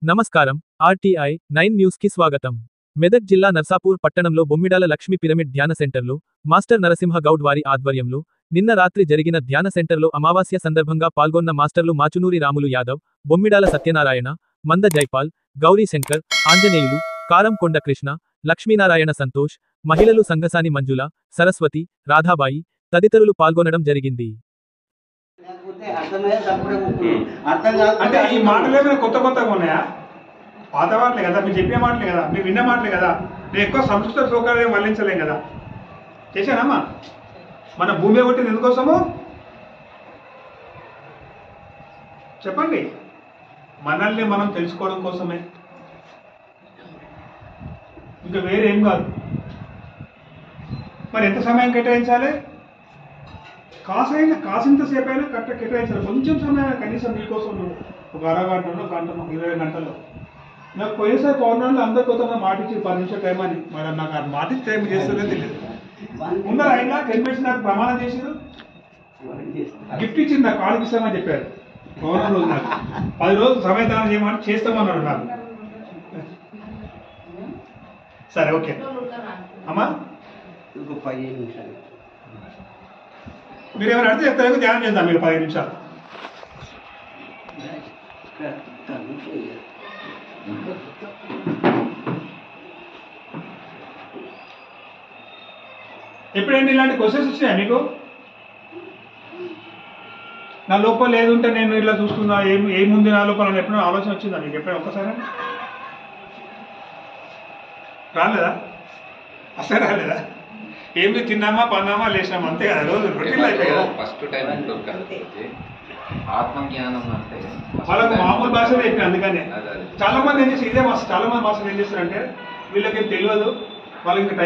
నమస్కారం RTI 9 news కి స్వాగతం. మెదక్ జిల్లా నర్సాపూర్ పట్టణంలో బొమ్మిడాల లక్ష్మీ పిరమిడ్ ధ్యాన సెంటర్లో మాస్టర్ నరసింహ గౌడ్ వారి ఆధ్వర్యంలో నిన్న రాత్రి జరిగిన ధ్యాన సెంటర్లో అమావాస్య సందర్భంగా పాల్గొన్న మాస్టర్లు మాచునూరి రాములు యాదవ్, బొమ్మిడాల సత్యనారాయణ, మంద జైపాల్, గౌరీ శంకర్, ఆంజనేయులు, కారం కొండ కృష్ణ, లక్ష్మీనారాయణ సంతోష్, మహిళలు సంగసాని మంజుల, సరస్వతి, రాధాబాయి తదితరులు పాల్గొనడం జరిగింది. అంటే ఈ మాటలు ఏమైనా కొత్తగా ఉన్నాయా? పాత మాటలే కదా, మీరు చెప్పే మాటలే కదా, మీరు విన్న మాటలే కదా. నేను ఎక్కువ సంస్కృత శ్లోకాలు వల్లించలేం కదా. చేశానమ్మా? మన భూమి కొట్టింది ఎందుకోసము చెప్పండి. మనల్ని మనం తెలుసుకోవడం కోసమే, ఇంకా వేరే ఏం కాదు. మరి ఎంత సమయం కేటాయించాలి? కాసింతసేపు అయినా కేటాయించాలి. కొంచెం సమయం కనీసం మీకోసం నువ్వు ఒక అరగంటలో గంటలో 20 గంటల్లో. నాకు పోయేసారి పౌర్ణాలు అందరు కొత్తగా మాటిచ్చి 10 నిమిషాలు టైం అని, మరి నాకు ఆ మాటిచ్చి టైం చేస్తుందే తెలియదు. ముందర అయినా 10 మినిట్స్ నాకు ప్రమాణం చేసారు, గిఫ్ట్ ఇచ్చింది, నాకు కాళ్ళకి ఇస్తామని చెప్పారు. పౌర్ణం రోజు నాకు 10 రోజులు సమయదానం చేయమని చేస్తామన్నాడు నాకు. సరే ఓకే అమ్మా, మీరు ఏమైనా అడిగితే చెప్తారు, ధ్యానం చేద్దాం. మీరు 15 నిమిషాలు ఎప్పుడైనా ఇలాంటి క్వశ్చన్స్ వచ్చినాయా మీకు? నా లోపల ఏదుంటే నేను ఇలా చూస్తున్నా, ఏముంది నా లోపల ఎప్పుడైనా ఆలోచన వచ్చిందా మీకు? ఎప్పుడైనా ఒక్కసారి రాలేదా? అసలు రాలేదా? ఏమి తిన్నామా, పన్నామా, లేచినామా, అంతే కదా. రోజు రొటీన్ అయిపోయి కదా. ఫస్ట్ టైం ఆత్మజ్ఞానం అంటే వాళ్ళకు మామూలు భాషలో చెప్పిన. అందుకనే చాలా మంది ఏం చేస్తారు, ఇదే చాలా మంది భాషలు ఏం చేస్తారంటే వీళ్ళకి తెలియదు, వాళ్ళకి టైం